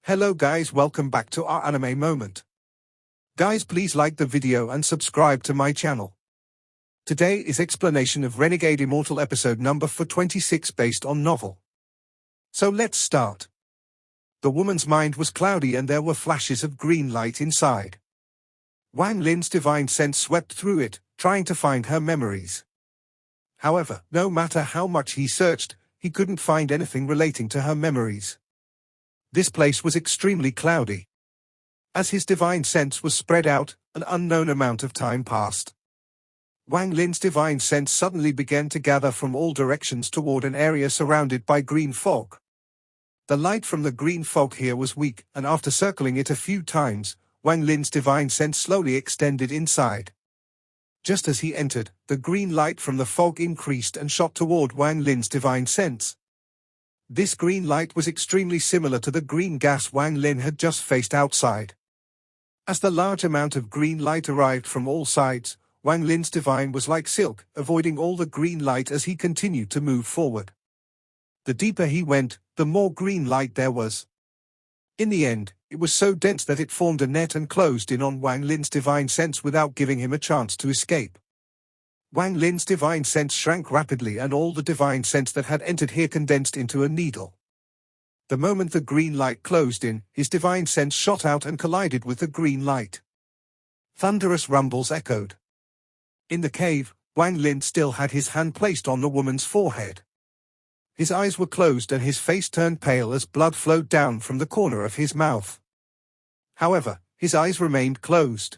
Hello guys, welcome back to our anime moment. Guys, please like the video and subscribe to my channel. Today is explanation of Renegade Immortal episode number 426 based on novel. So let's start. The woman's mind was cloudy and there were flashes of green light inside. Wang Lin's divine sense swept through it, trying to find her memories. However, no matter how much he searched, he couldn't find anything relating to her memories. This place was extremely cloudy. As his divine sense was spread out, an unknown amount of time passed. Wang Lin's divine sense suddenly began to gather from all directions toward an area surrounded by green fog. The light from the green fog here was weak, and after circling it a few times, Wang Lin's divine sense slowly extended inside. Just as he entered, the green light from the fog increased and shot toward Wang Lin's divine sense. This green light was extremely similar to the green gas Wang Lin had just faced outside. As the large amount of green light arrived from all sides, Wang Lin's divine was like silk, avoiding all the green light as he continued to move forward. The deeper he went, the more green light there was. In the end, it was so dense that it formed a net and closed in on Wang Lin's divine sense without giving him a chance to escape. Wang Lin's divine sense shrank rapidly and all the divine sense that had entered here condensed into a needle. The moment the green light closed in, his divine sense shot out and collided with the green light. Thunderous rumbles echoed. In the cave, Wang Lin still had his hand placed on the woman's forehead. His eyes were closed and his face turned pale as blood flowed down from the corner of his mouth. However, his eyes remained closed.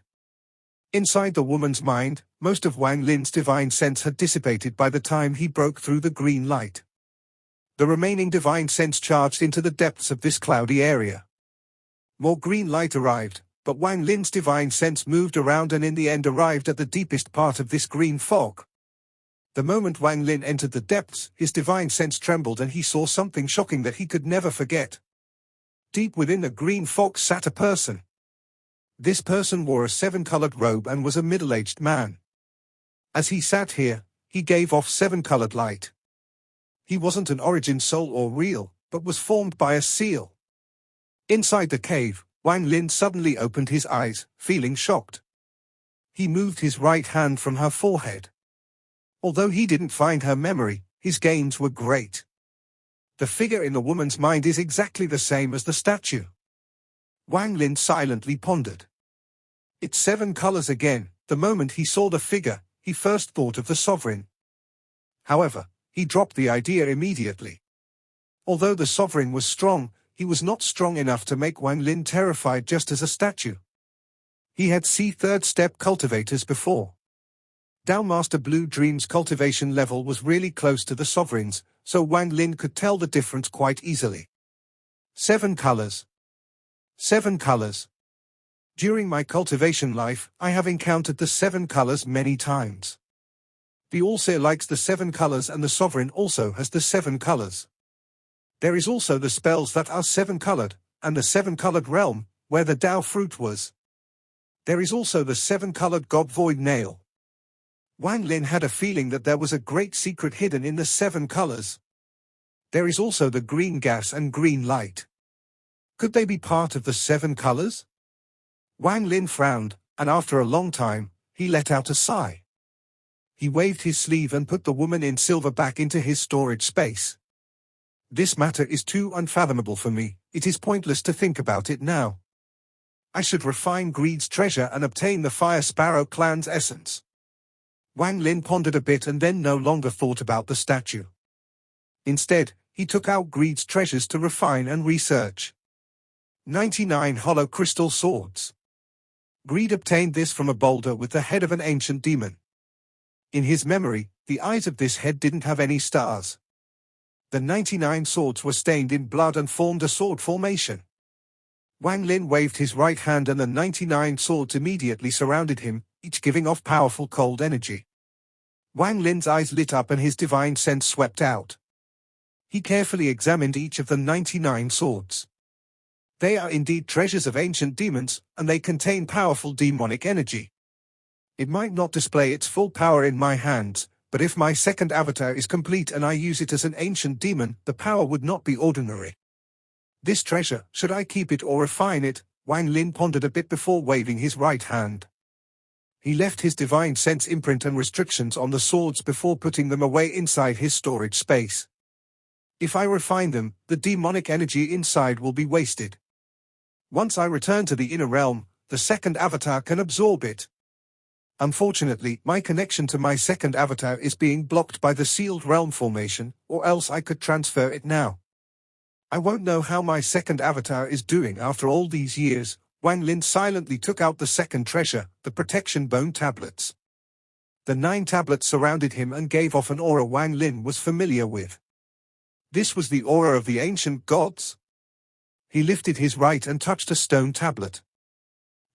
Inside the woman's mind, most of Wang Lin's divine sense had dissipated by the time he broke through the green light. The remaining divine sense charged into the depths of this cloudy area. More green light arrived, but Wang Lin's divine sense moved around and in the end arrived at the deepest part of this green fog. The moment Wang Lin entered the depths, his divine sense trembled and he saw something shocking that he could never forget. Deep within the green fog sat a person. This person wore a seven-colored robe and was a middle-aged man. As he sat here, he gave off seven-colored light. He wasn't an origin soul or real, but was formed by a seal. Inside the cave, Wang Lin suddenly opened his eyes, feeling shocked. He moved his right hand from her forehead. Although he didn't find her memory, his gains were great. The figure in the woman's mind is exactly the same as the statue. Wang Lin silently pondered. It's seven colors again. The moment he saw the figure, he first thought of the sovereign. However, he dropped the idea immediately. Although the sovereign was strong, he was not strong enough to make Wang Lin terrified just as a statue. He had seen third step cultivators before. Master Blue Dream's cultivation level was really close to the sovereign's, so Wang Lin could tell the difference quite easily. 7 colors. 7 colors. During my cultivation life, I have encountered the 7 colors many times. The Allseer likes the 7 colors and the Sovereign also has the 7 colors. There is also the spells that are 7-colored, and the 7-colored realm, where the Dao fruit was. There is also the 7-colored God Void Nail. Wang Lin had a feeling that there was a great secret hidden in the 7 colors. There is also the green gas and green light. Could they be part of the 7 colors? Wang Lin frowned, and after a long time, he let out a sigh. He waved his sleeve and put the woman in silver back into his storage space. This matter is too unfathomable for me, it is pointless to think about it now. I should refine Greed's treasure and obtain the Fire Sparrow clan's essence. Wang Lin pondered a bit and then no longer thought about the statue. Instead, he took out Greed's treasures to refine and research. 99 hollow crystal swords. Greed obtained this from a boulder with the head of an ancient demon. In his memory, the eyes of this head didn't have any stars. The 99 swords were stained in blood and formed a sword formation. Wang Lin waved his right hand and the 99 swords immediately surrounded him, each giving off powerful cold energy. Wang Lin's eyes lit up and his divine sense swept out. He carefully examined each of the 99 swords. They are indeed treasures of ancient demons, and they contain powerful demonic energy. It might not display its full power in my hands, but if my second avatar is complete and I use it as an ancient demon, the power would not be ordinary. This treasure, should I keep it or refine it? Wang Lin pondered a bit before waving his right hand. He left his divine sense imprint and restrictions on the swords before putting them away inside his storage space. If I refine them, the demonic energy inside will be wasted. Once I return to the inner realm, the second avatar can absorb it. Unfortunately, my connection to my second avatar is being blocked by the sealed realm formation, or else I could transfer it now. I won't know how my second avatar is doing after all these years. Wang Lin silently took out the second treasure, the protection bone tablets. The 9 tablets surrounded him and gave off an aura Wang Lin was familiar with. This was the aura of the ancient gods. He lifted his right and touched a stone tablet.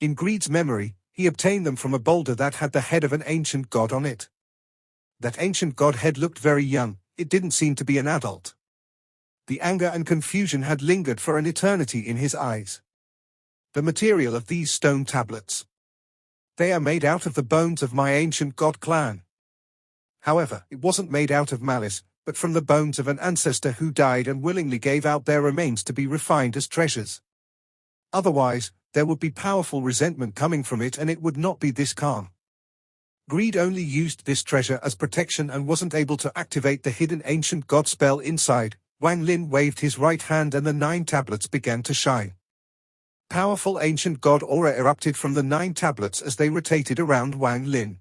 In Greed's memory, he obtained them from a boulder that had the head of an ancient god on it. That ancient god head looked very young, it didn't seem to be an adult. The anger and confusion had lingered for an eternity in his eyes. The material of these stone tablets. They are made out of the bones of my ancient god clan. However, it wasn't made out of malice, but from the bones of an ancestor who died and willingly gave out their remains to be refined as treasures. Otherwise, there would be powerful resentment coming from it and it would not be this calm. Greed only used this treasure as protection and wasn't able to activate the hidden ancient god spell inside. Wang Lin waved his right hand and the 9 tablets began to shine. Powerful ancient god aura erupted from the 9 tablets as they rotated around Wang Lin.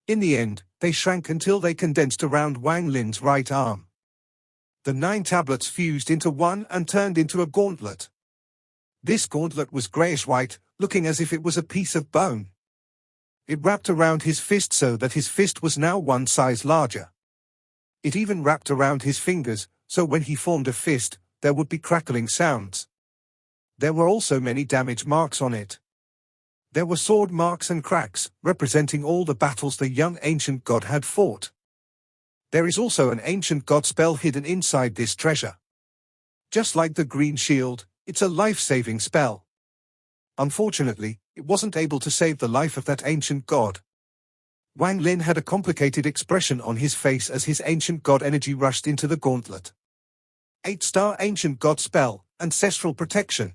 In the end, they shrank until they condensed around Wang Lin's right arm. The 9 tablets fused into one and turned into a gauntlet. This gauntlet was grayish-white, looking as if it was a piece of bone. It wrapped around his fist so that his fist was now one size larger. It even wrapped around his fingers, so when he formed a fist, there would be crackling sounds. There were also many damage marks on it. There were sword marks and cracks, representing all the battles the young ancient god had fought. There is also an ancient god spell hidden inside this treasure. Just like the green shield, it's a life-saving spell. Unfortunately, it wasn't able to save the life of that ancient god. Wang Lin had a complicated expression on his face as his ancient god energy rushed into the gauntlet. 8-star ancient god spell, ancestral protection.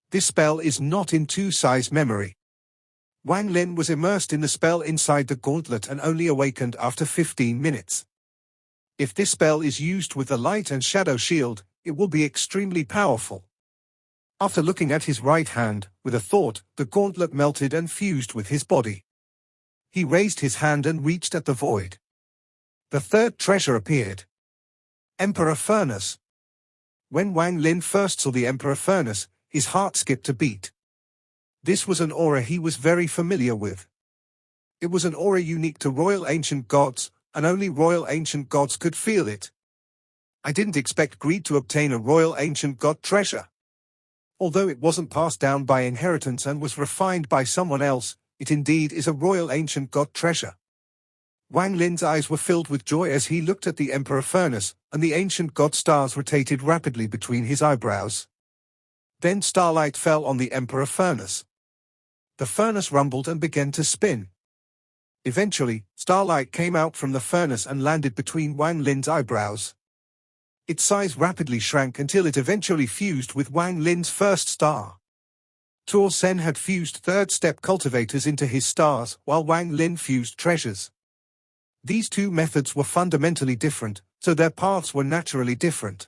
This spell is not in 2-size memory. Wang Lin was immersed in the spell inside the gauntlet and only awakened after 15 minutes. If this spell is used with the light and shadow shield, it will be extremely powerful. After looking at his right hand, with a thought, the gauntlet melted and fused with his body. He raised his hand and reached at the void. The 3rd treasure appeared. Emperor Furnace. When Wang Lin first saw the Emperor Furnace, his heart skipped a beat. This was an aura he was very familiar with. It was an aura unique to royal ancient gods, and only royal ancient gods could feel it. I didn't expect Greed to obtain a royal ancient god treasure. Although it wasn't passed down by inheritance and was refined by someone else, it indeed is a royal ancient god treasure. Wang Lin's eyes were filled with joy as he looked at the Emperor Furnace, and the ancient god stars rotated rapidly between his eyebrows. Then starlight fell on the Emperor Furnace. The furnace rumbled and began to spin. Eventually, starlight came out from the furnace and landed between Wang Lin's eyebrows. Its size rapidly shrank until it eventually fused with Wang Lin's first star. Tor Sen had fused 3rd-step cultivators into his stars, while Wang Lin fused treasures. These 2 methods were fundamentally different, so their paths were naturally different.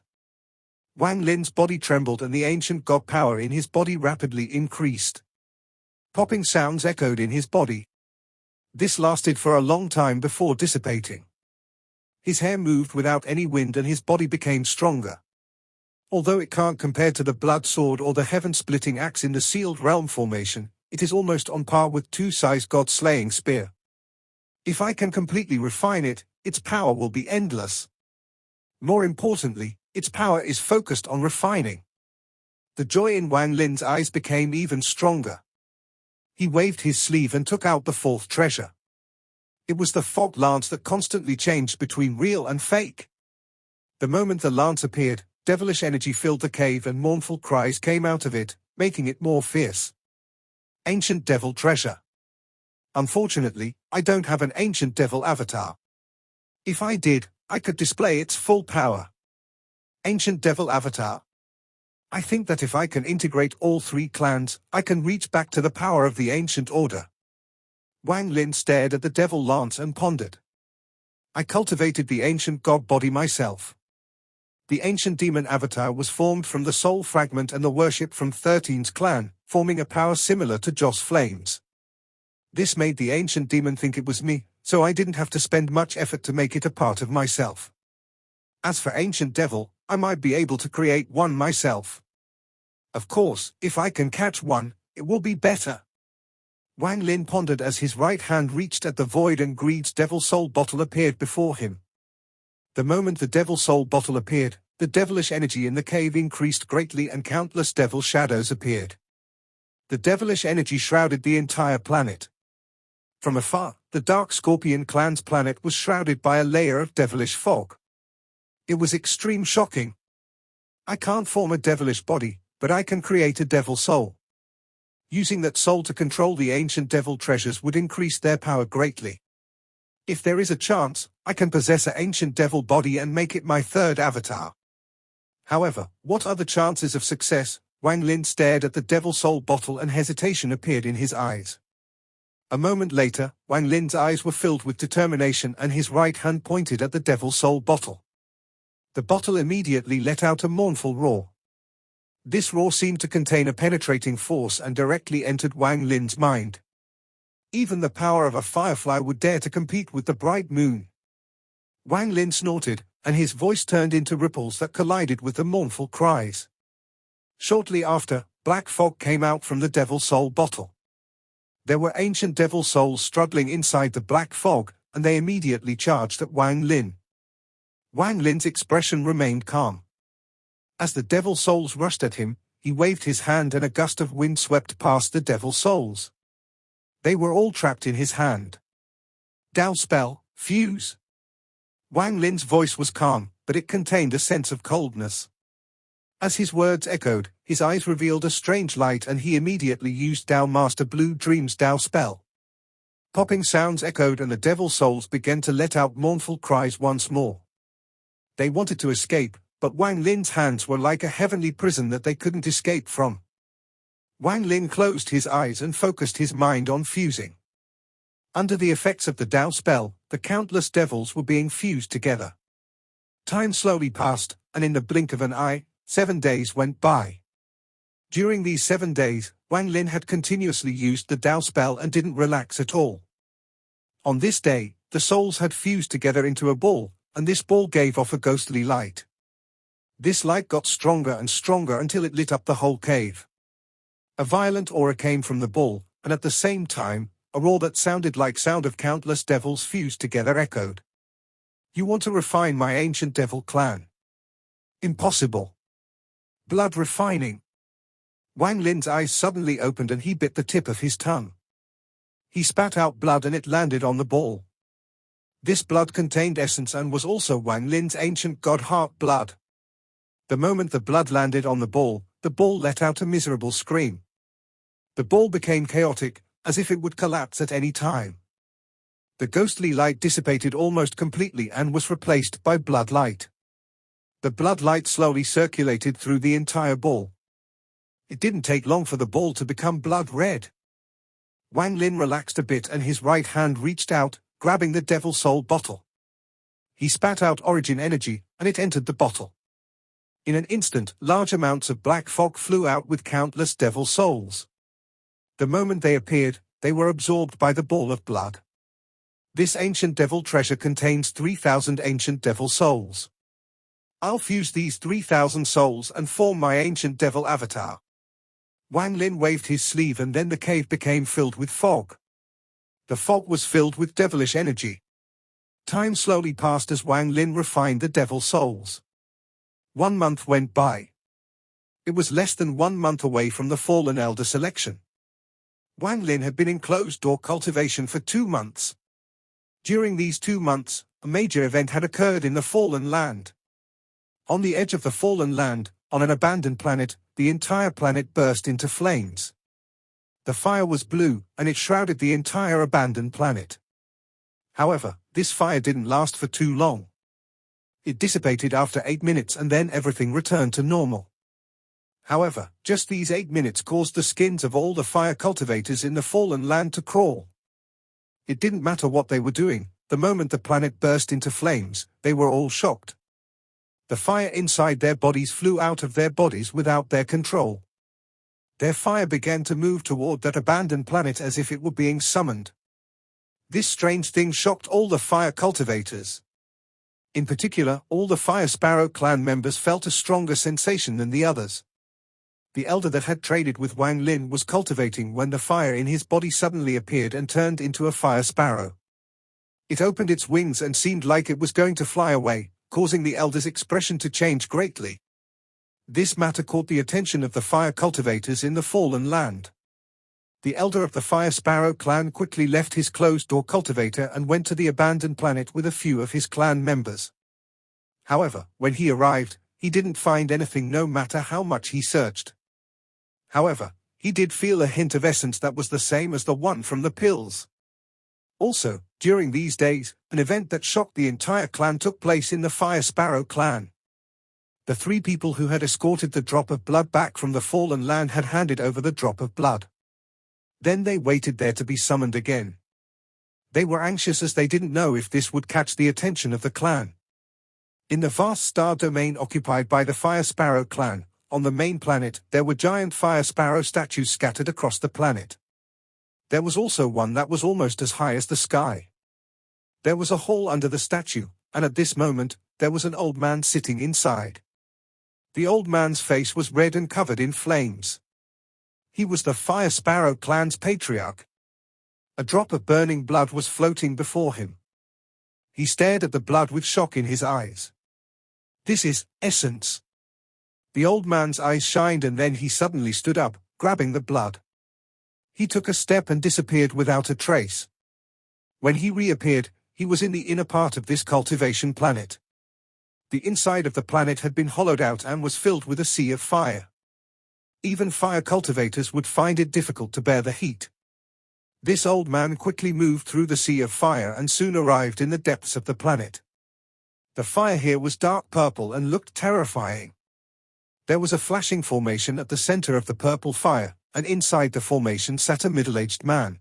Wang Lin's body trembled and the ancient god power in his body rapidly increased. Popping sounds echoed in his body. This lasted for a long time before dissipating. His hair moved without any wind and his body became stronger. Although it can't compare to the blood sword or the heaven-splitting axe in the sealed realm formation, it is almost on par with 2-size god-slaying spear. If I can completely refine it, its power will be endless. More importantly, its power is focused on refining. The joy in Wang Lin's eyes became even stronger. He waved his sleeve and took out the 4th treasure. It was the fog lance that constantly changed between real and fake. The moment the lance appeared, devilish energy filled the cave and mournful cries came out of it, making it more fierce. Ancient Devil Treasure. Unfortunately, I don't have an Ancient Devil avatar. If I did, I could display its full power. Ancient Devil Avatar. I think that if I can integrate all three clans, I can reach back to the power of the ancient order. Wang Lin stared at the devil lance and pondered. I cultivated the ancient god body myself. The ancient demon avatar was formed from the soul fragment and the worship from 13's clan, forming a power similar to Joss Flame's. This made the ancient demon think it was me, so I didn't have to spend much effort to make it a part of myself. As for ancient devil, I might be able to create one myself. Of course, if I can catch one, it will be better. Wang Lin pondered as his right hand reached at the void and Greed's devil soul bottle appeared before him. The moment the devil soul bottle appeared, the devilish energy in the cave increased greatly and countless devil shadows appeared. The devilish energy shrouded the entire planet. From afar, the Dark Scorpion clan's planet was shrouded by a layer of devilish fog. It was extreme shocking. I can't form a devilish body, but I can create a devil soul. Using that soul to control the ancient devil treasures would increase their power greatly. If there is a chance, I can possess an ancient devil body and make it my third avatar. However, what are the chances of success? Wang Lin stared at the devil soul bottle and hesitation appeared in his eyes. A moment later, Wang Lin's eyes were filled with determination and his right hand pointed at the devil soul bottle. The bottle immediately let out a mournful roar. This roar seemed to contain a penetrating force and directly entered Wang Lin's mind. Even the power of a firefly would dare to compete with the bright moon. Wang Lin snorted, and his voice turned into ripples that collided with the mournful cries. Shortly after, black fog came out from the devil soul bottle. There were ancient devil souls struggling inside the black fog, and they immediately charged at Wang Lin. Wang Lin's expression remained calm. As the devil souls rushed at him, he waved his hand and a gust of wind swept past the devil souls. They were all trapped in his hand. Dao spell, fuse. Wang Lin's voice was calm, but it contained a sense of coldness. As his words echoed, his eyes revealed a strange light and he immediately used Dao Master Blue Dream's Dao spell. Popping sounds echoed and the devil souls began to let out mournful cries once more. They wanted to escape, but Wang Lin's hands were like a heavenly prison that they couldn't escape from. Wang Lin closed his eyes and focused his mind on fusing. Under the effects of the Dao spell, the countless devils were being fused together. Time slowly passed, and in the blink of an eye, 7 days went by. During these 7 days, Wang Lin had continuously used the Dao spell and didn't relax at all. On this day, the souls had fused together into a ball, and this ball gave off a ghostly light. This light got stronger and stronger until it lit up the whole cave. A violent aura came from the ball, and at the same time, a roar that sounded like sound of countless devils fused together echoed. You want to refine my ancient devil clan? Impossible. Blood refining. Wang Lin's eyes suddenly opened and he bit the tip of his tongue. He spat out blood and it landed on the ball. This blood contained essence and was also Wang Lin's ancient god heart blood. The moment the blood landed on the ball let out a miserable scream. The ball became chaotic, as if it would collapse at any time. The ghostly light dissipated almost completely and was replaced by blood light. The blood light slowly circulated through the entire ball. It didn't take long for the ball to become blood red. Wang Lin relaxed a bit and his right hand reached out, grabbing the devil soul bottle. He spat out origin energy, and it entered the bottle. In an instant, large amounts of black fog flew out with countless devil souls. The moment they appeared, they were absorbed by the ball of blood. This ancient devil treasure contains 3,000 ancient devil souls. I'll fuse these 3,000 souls and form my ancient devil avatar. Wang Lin waved his sleeve and then the cave became filled with fog. The fog was filled with devilish energy. Time slowly passed as Wang Lin refined the devil souls. 1 month went by. It was less than 1 month away from the Fallen Elder selection. Wang Lin had been in closed-door cultivation for 2 months. During these 2 months, a major event had occurred in the Fallen Land. On the edge of the Fallen Land, on an abandoned planet, the entire planet burst into flames. The fire was blue, and it shrouded the entire abandoned planet. However, this fire didn't last for too long. It dissipated after 8 minutes and then everything returned to normal. However, just these 8 minutes caused the skins of all the fire cultivators in the fallen land to crawl. It didn't matter what they were doing, the moment the planet burst into flames, they were all shocked. The fire inside their bodies flew out of their bodies without their control. Their fire began to move toward that abandoned planet as if it were being summoned. This strange thing shocked all the fire cultivators. In particular, all the Fire Sparrow clan members felt a stronger sensation than the others. The elder that had traded with Wang Lin was cultivating when the fire in his body suddenly appeared and turned into a fire sparrow. It opened its wings and seemed like it was going to fly away, causing the elder's expression to change greatly. This matter caught the attention of the fire cultivators in the fallen land. The elder of the Fire Sparrow clan quickly left his closed-door cultivator and went to the abandoned planet with a few of his clan members. However, when he arrived, he didn't find anything no matter how much he searched. However, he did feel a hint of essence that was the same as the one from the pills. Also, during these days, an event that shocked the entire clan took place in the Fire Sparrow clan. The 3 people who had escorted the drop of blood back from the fallen land had handed over the drop of blood. Then they waited there to be summoned again. They were anxious as they didn't know if this would catch the attention of the clan. In the vast star domain occupied by the Fire Sparrow clan, on the main planet, there were giant Fire Sparrow statues scattered across the planet. There was also one that was almost as high as the sky. There was a hole under the statue, and at this moment, there was an old man sitting inside. The old man's face was red and covered in flames. He was the Fire Sparrow clan's patriarch. A drop of burning blood was floating before him. He stared at the blood with shock in his eyes. This is essence. The old man's eyes shined and then he suddenly stood up, grabbing the blood. He took a step and disappeared without a trace. When he reappeared, he was in the inner part of this cultivation planet. The inside of the planet had been hollowed out and was filled with a sea of fire. Even fire cultivators would find it difficult to bear the heat. This old man quickly moved through the sea of fire and soon arrived in the depths of the planet. The fire here was dark purple and looked terrifying. There was a flashing formation at the center of the purple fire, and inside the formation sat a middle-aged man.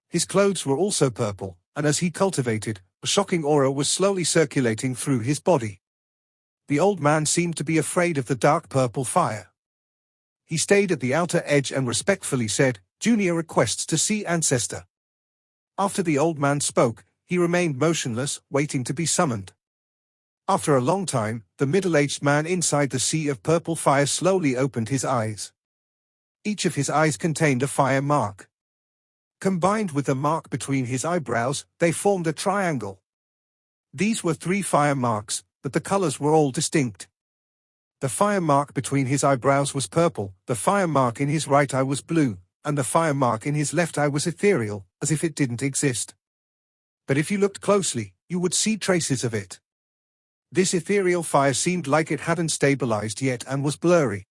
His clothes were also purple, and as he cultivated, a shocking aura was slowly circulating through his body. The old man seemed to be afraid of the dark purple fire. He stayed at the outer edge and respectfully said, "Junior requests to see Ancestor." After the old man spoke, he remained motionless, waiting to be summoned. After a long time, the middle-aged man inside the sea of purple fire slowly opened his eyes. Each of his eyes contained a fire mark. Combined with the mark between his eyebrows, they formed a triangle. These were 3 fire marks, but the colors were all distinct. The fire mark between his eyebrows was purple, the fire mark in his right eye was blue, and the fire mark in his left eye was ethereal, as if it didn't exist. But if you looked closely, you would see traces of it. This ethereal fire seemed like it hadn't stabilized yet and was blurry.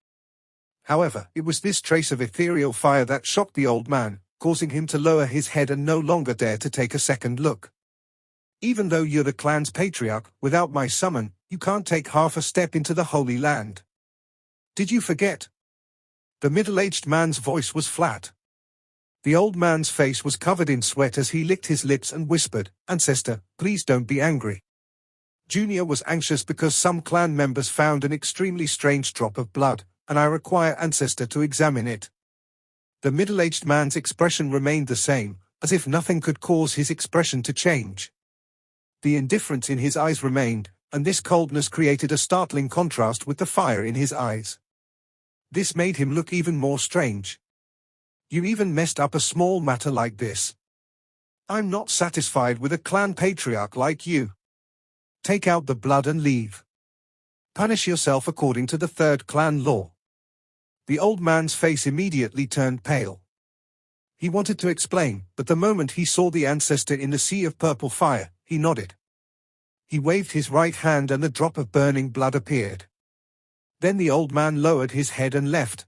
However, it was this trace of ethereal fire that shocked the old man, causing him to lower his head and no longer dare to take a second look. Even though you're the clan's patriarch, without my summon, you can't take half a step into the Holy Land. Did you forget? The middle-aged man's voice was flat. The old man's face was covered in sweat as he licked his lips and whispered, "Ancestor, please don't be angry." Junior was anxious because some clan members found an extremely strange drop of blood, and I require Ancestor to examine it. The middle-aged man's expression remained the same, as if nothing could cause his expression to change. The indifference in his eyes remained, and this coldness created a startling contrast with the fire in his eyes. This made him look even more strange. You even messed up a small matter like this. I'm not satisfied with a clan patriarch like you. Take out the blood and leave. Punish yourself according to the 3rd clan law. The old man's face immediately turned pale. He wanted to explain, but the moment he saw the ancestor in the sea of purple fire, he nodded. He waved his right hand and a drop of burning blood appeared. Then the old man lowered his head and left.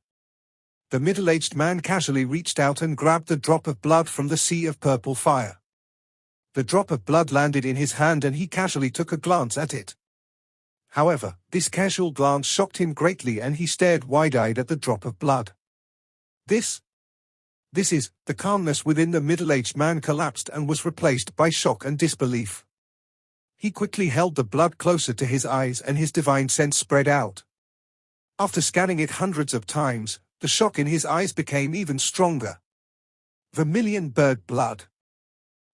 The middle-aged man casually reached out and grabbed the drop of blood from the sea of purple fire. The drop of blood landed in his hand and he casually took a glance at it. However, this casual glance shocked him greatly and he stared wide-eyed at the drop of blood. This is, the calmness within the middle-aged man collapsed and was replaced by shock and disbelief. He quickly held the blood closer to his eyes and his divine sense spread out. After scanning it hundreds of times, the shock in his eyes became even stronger. Vermilion bird blood.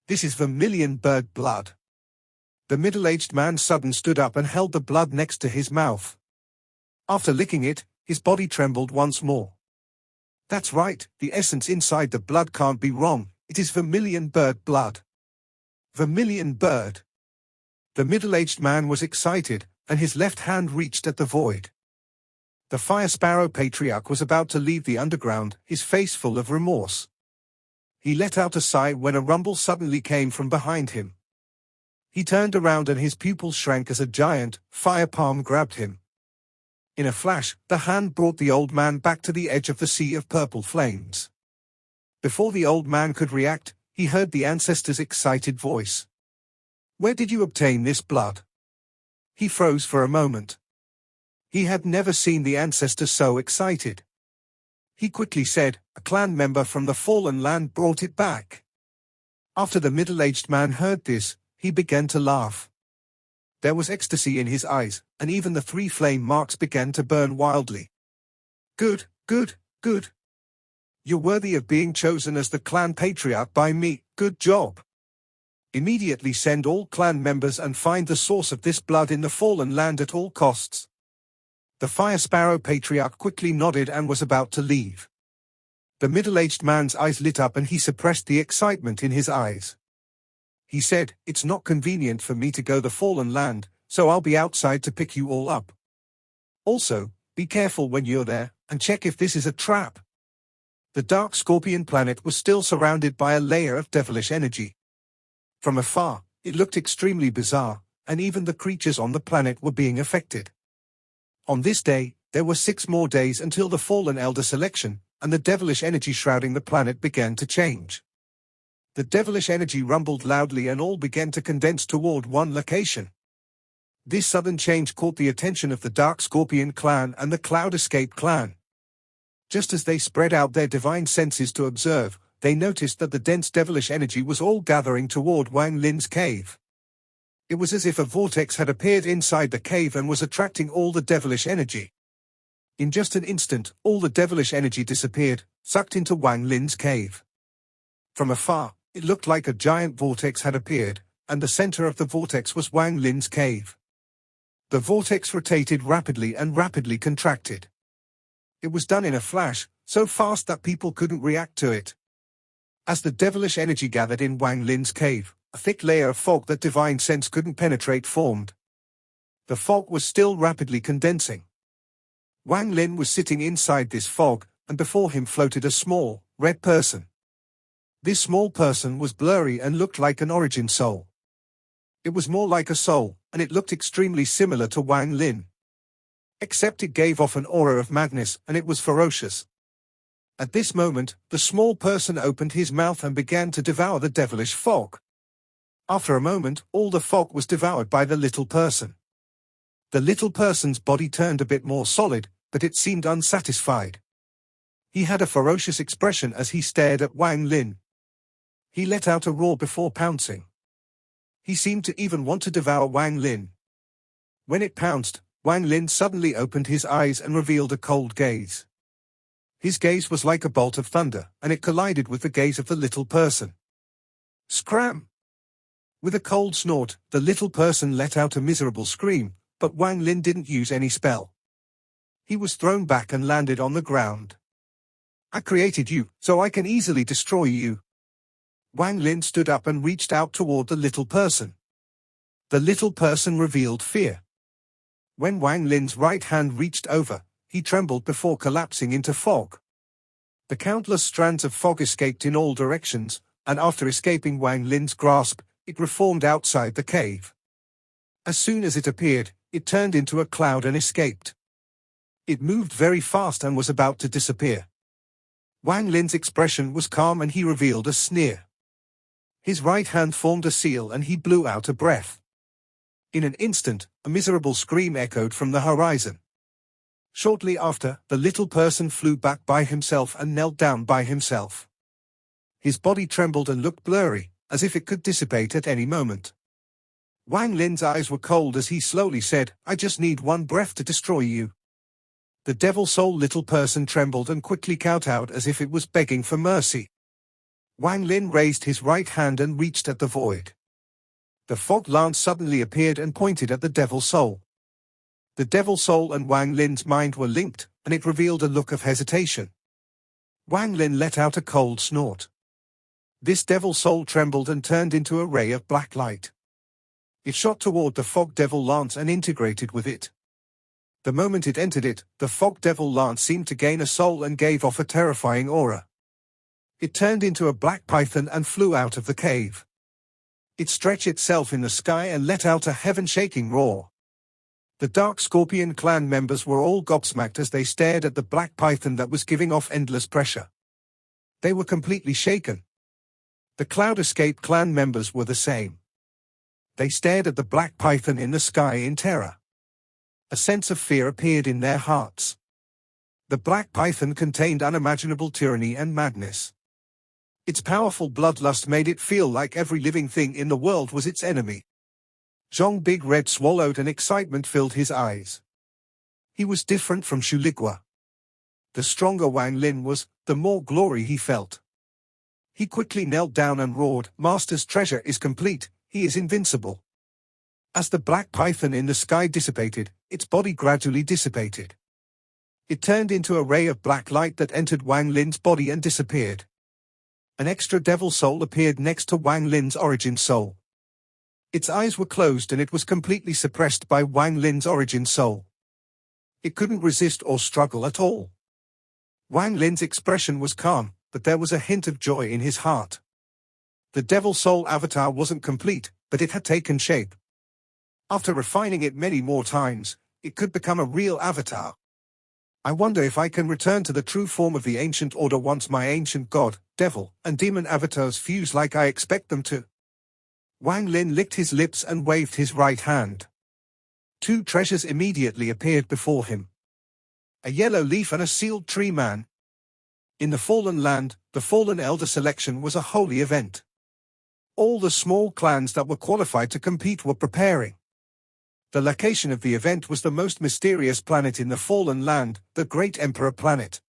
This is vermilion bird blood. The middle-aged man suddenly stood up and held the blood next to his mouth. After licking it, his body trembled once more. That's right, the essence inside the blood can't be wrong, it is vermilion bird blood. Vermilion bird. The middle-aged man was excited, and his left hand reached at the void. The fire sparrow patriarch was about to leave the underground, his face full of remorse. He let out a sigh when a rumble suddenly came from behind him. He turned around and his pupils shrank as a giant, fire palm grabbed him. In a flash, the hand brought the old man back to the edge of the sea of purple flames. Before the old man could react, he heard the ancestor's excited voice. "Where did you obtain this blood?" He froze for a moment. He had never seen the ancestor so excited. He quickly said, "A clan member from the fallen land brought it back." After the middle-aged man heard this, he began to laugh. There was ecstasy in his eyes, and even the 3 flame marks began to burn wildly. Good, good, good. You're worthy of being chosen as the clan patriarch by me, good job. Immediately send all clan members and find the source of this blood in the fallen land at all costs. The fire sparrow patriarch quickly nodded and was about to leave. The middle-aged man's eyes lit up and he suppressed the excitement in his eyes. He said, "It's not convenient for me to go the fallen land, so I'll be outside to pick you all up. Also, be careful when you're there, and check if this is a trap." The dark scorpion planet was still surrounded by a layer of devilish energy. From afar, it looked extremely bizarre, and even the creatures on the planet were being affected. On this day, there were 6 more days until the fallen elder selection, and the devilish energy shrouding the planet began to change. The devilish energy rumbled loudly and all began to condense toward one location. This sudden change caught the attention of the Dark Scorpion clan and the Cloud Escape clan. Just as they spread out their divine senses to observe, they noticed that the dense devilish energy was all gathering toward Wang Lin's cave. It was as if a vortex had appeared inside the cave and was attracting all the devilish energy. In just an instant, all the devilish energy disappeared, sucked into Wang Lin's cave. From afar, it looked like a giant vortex had appeared, and the center of the vortex was Wang Lin's cave. The vortex rotated rapidly and rapidly contracted. It was done in a flash, so fast that people couldn't react to it. As the devilish energy gathered in Wang Lin's cave, a thick layer of fog that divine sense couldn't penetrate formed. The fog was still rapidly condensing. Wang Lin was sitting inside this fog, and before him floated a small, red person. This small person was blurry and looked like an origin soul. It was more like a soul, and it looked extremely similar to Wang Lin. Except it gave off an aura of madness, and it was ferocious. At this moment, the small person opened his mouth and began to devour the devilish fog. After a moment, all the fog was devoured by the little person. The little person's body turned a bit more solid, but it seemed unsatisfied. He had a ferocious expression as he stared at Wang Lin. He let out a roar before pouncing. He seemed to even want to devour Wang Lin. When it pounced, Wang Lin suddenly opened his eyes and revealed a cold gaze. His gaze was like a bolt of thunder, and it collided with the gaze of the little person. Scram! With a cold snort, the little person let out a miserable scream, but Wang Lin didn't use any spell. He was thrown back and landed on the ground. I created you, so I can easily destroy you. Wang Lin stood up and reached out toward the little person. The little person revealed fear. When Wang Lin's right hand reached over, he trembled before collapsing into fog. The countless strands of fog escaped in all directions, and after escaping Wang Lin's grasp, it reformed outside the cave. As soon as it appeared, it turned into a cloud and escaped. It moved very fast and was about to disappear. Wang Lin's expression was calm and he revealed a sneer. His right hand formed a seal and he blew out a breath. In an instant, a miserable scream echoed from the horizon. Shortly after, the little person flew back by himself and knelt down by himself. His body trembled and looked blurry, as if it could dissipate at any moment. Wang Lin's eyes were cold as he slowly said, "I just need one breath to destroy you." The devil soul little person trembled and quickly kowtowed as if it was begging for mercy. Wang Lin raised his right hand and reached at the void. The fog lance suddenly appeared and pointed at the devil soul. The devil soul and Wang Lin's mind were linked, and it revealed a look of hesitation. Wang Lin let out a cold snort. This devil soul trembled and turned into a ray of black light. It shot toward the fog devil lance and integrated with it. The moment it entered it, the fog devil lance seemed to gain a soul and gave off a terrifying aura. It turned into a black python and flew out of the cave. It stretched itself in the sky and let out a heaven-shaking roar. The Dark Scorpion clan members were all gobsmacked as they stared at the black python that was giving off endless pressure. They were completely shaken. The Cloud Escape clan members were the same. They stared at the black python in the sky in terror. A sense of fear appeared in their hearts. The black python contained unimaginable tyranny and madness. Its powerful bloodlust made it feel like every living thing in the world was its enemy. Zhong Big Red swallowed and excitement filled his eyes. He was different from Shuligua. The stronger Wang Lin was, the more glory he felt. He quickly knelt down and roared, "Master's treasure is complete, he is invincible." As the black python in the sky dissipated, its body gradually dissipated. It turned into a ray of black light that entered Wang Lin's body and disappeared. An extra devil soul appeared next to Wang Lin's origin soul. Its eyes were closed and it was completely suppressed by Wang Lin's origin soul. It couldn't resist or struggle at all. Wang Lin's expression was calm, but there was a hint of joy in his heart. The devil soul avatar wasn't complete, but it had taken shape. After refining it many more times, it could become a real avatar. I wonder if I can return to the true form of the ancient order once my ancient god, devil, and demon avatars fuse like I expect them to. Wang Lin licked his lips and waved his right hand. Two treasures immediately appeared before him. A yellow leaf and a sealed tree man. In the Fallen Land, the Fallen Elder selection was a holy event. All the small clans that were qualified to compete were preparing. The location of the event was the most mysterious planet in the Fallen Land, the Great Emperor Planet.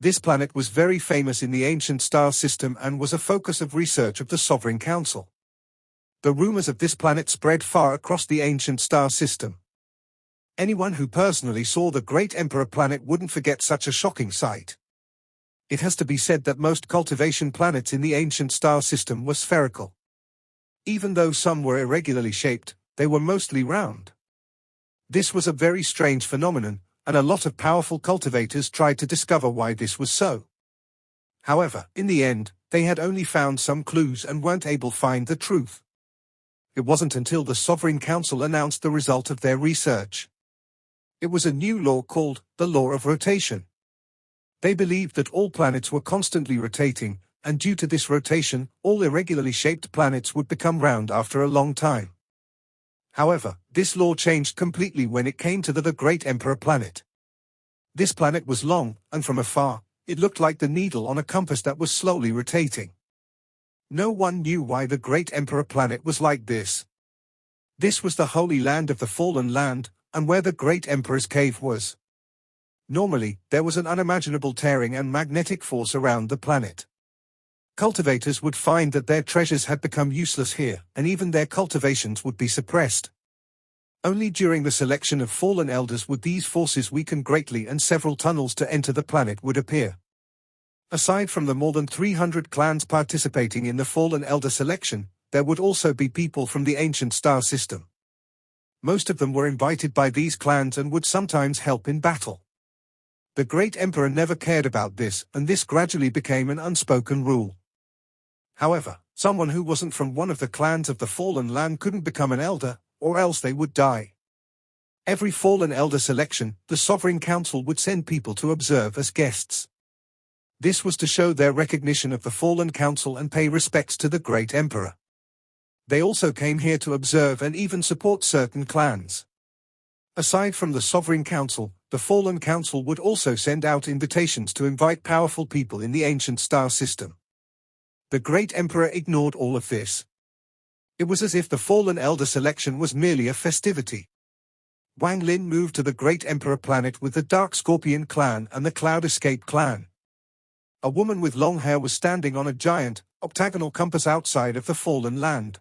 This planet was very famous in the ancient star system and was a focus of research of the Sovereign Council. The rumors of this planet spread far across the ancient star system. Anyone who personally saw the Great Emperor Planet wouldn't forget such a shocking sight. It has to be said that most cultivation planets in the ancient star system were spherical. Even though some were irregularly shaped, they were mostly round. This was a very strange phenomenon, and a lot of powerful cultivators tried to discover why this was so. However, in the end, they had only found some clues and weren't able to find the truth. It wasn't until the Sovereign Council announced the result of their research. It was a new law called the Law of Rotation. They believed that all planets were constantly rotating, and due to this rotation, all irregularly shaped planets would become round after a long time. However, this law changed completely when it came to the Great Emperor Planet. This planet was long, and from afar, it looked like the needle on a compass that was slowly rotating. No one knew why the Great Emperor Planet was like this. This was the Holy Land of the Fallen Land, and where the Great Emperor's cave was. Normally, there was an unimaginable tearing and magnetic force around the planet. Cultivators would find that their treasures had become useless here, and even their cultivations would be suppressed. Only during the selection of fallen elders would these forces weaken greatly and several tunnels to enter the planet would appear. Aside from the more than 300 clans participating in the fallen elder selection, there would also be people from the ancient star system. Most of them were invited by these clans and would sometimes help in battle. The Great Emperor never cared about this, and this gradually became an unspoken rule. However, someone who wasn't from one of the clans of the Fallen Land couldn't become an elder, or else they would die. Every Fallen Elder selection, the Sovereign Council would send people to observe as guests. This was to show their recognition of the Fallen Council and pay respects to the Great Emperor. They also came here to observe and even support certain clans. Aside from the Sovereign Council, the Fallen Council would also send out invitations to invite powerful people in the ancient star system. The Great Emperor ignored all of this. It was as if the Fallen Elder selection was merely a festivity. Wang Lin moved to the Great Emperor planet with the Dark Scorpion clan and the Cloud Escape clan. A woman with long hair was standing on a giant, octagonal compass outside of the Fallen Land.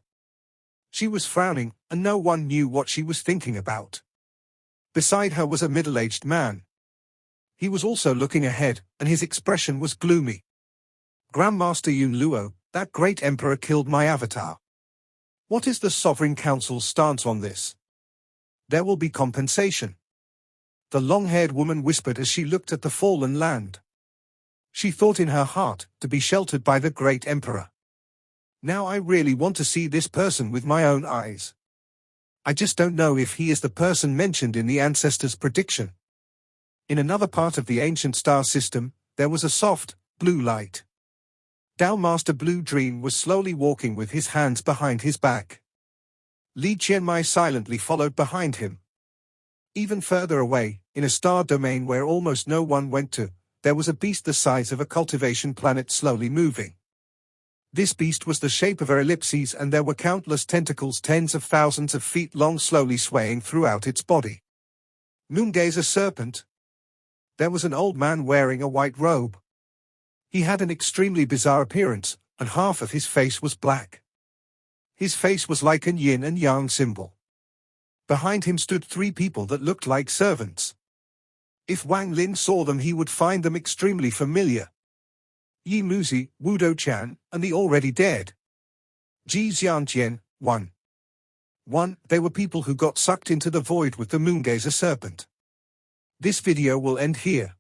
She was frowning, and no one knew what she was thinking about. Beside her was a middle-aged man. He was also looking ahead, and his expression was gloomy. Grandmaster Yun Luo, that Great Emperor killed my avatar. What is the Sovereign Council's stance on this? There will be compensation. The long-haired woman whispered as she looked at the Fallen Land. She thought in her heart to be sheltered by the Great Emperor. Now I really want to see this person with my own eyes. I just don't know if he is the person mentioned in the ancestors' prediction. In another part of the ancient star system, there was a soft, blue light. Dao Master Blue Dream was slowly walking with his hands behind his back. Li Qianmai silently followed behind him. Even further away, in a star domain where almost no one went to, there was a beast the size of a cultivation planet slowly moving. This beast was the shape of an ellipses, and there were countless tentacles tens of thousands of feet long slowly swaying throughout its body. Moongazer serpent. There was an old man wearing a white robe. He had an extremely bizarre appearance, and half of his face was black. His face was like an yin and yang symbol. Behind him stood three people that looked like servants. If Wang Lin saw them, he would find them extremely familiar. Yi Muzi, Wudo Chan, and the already dead Ji Xiantian. 1. They were people who got sucked into the void with the Moongazer serpent. This video will end here.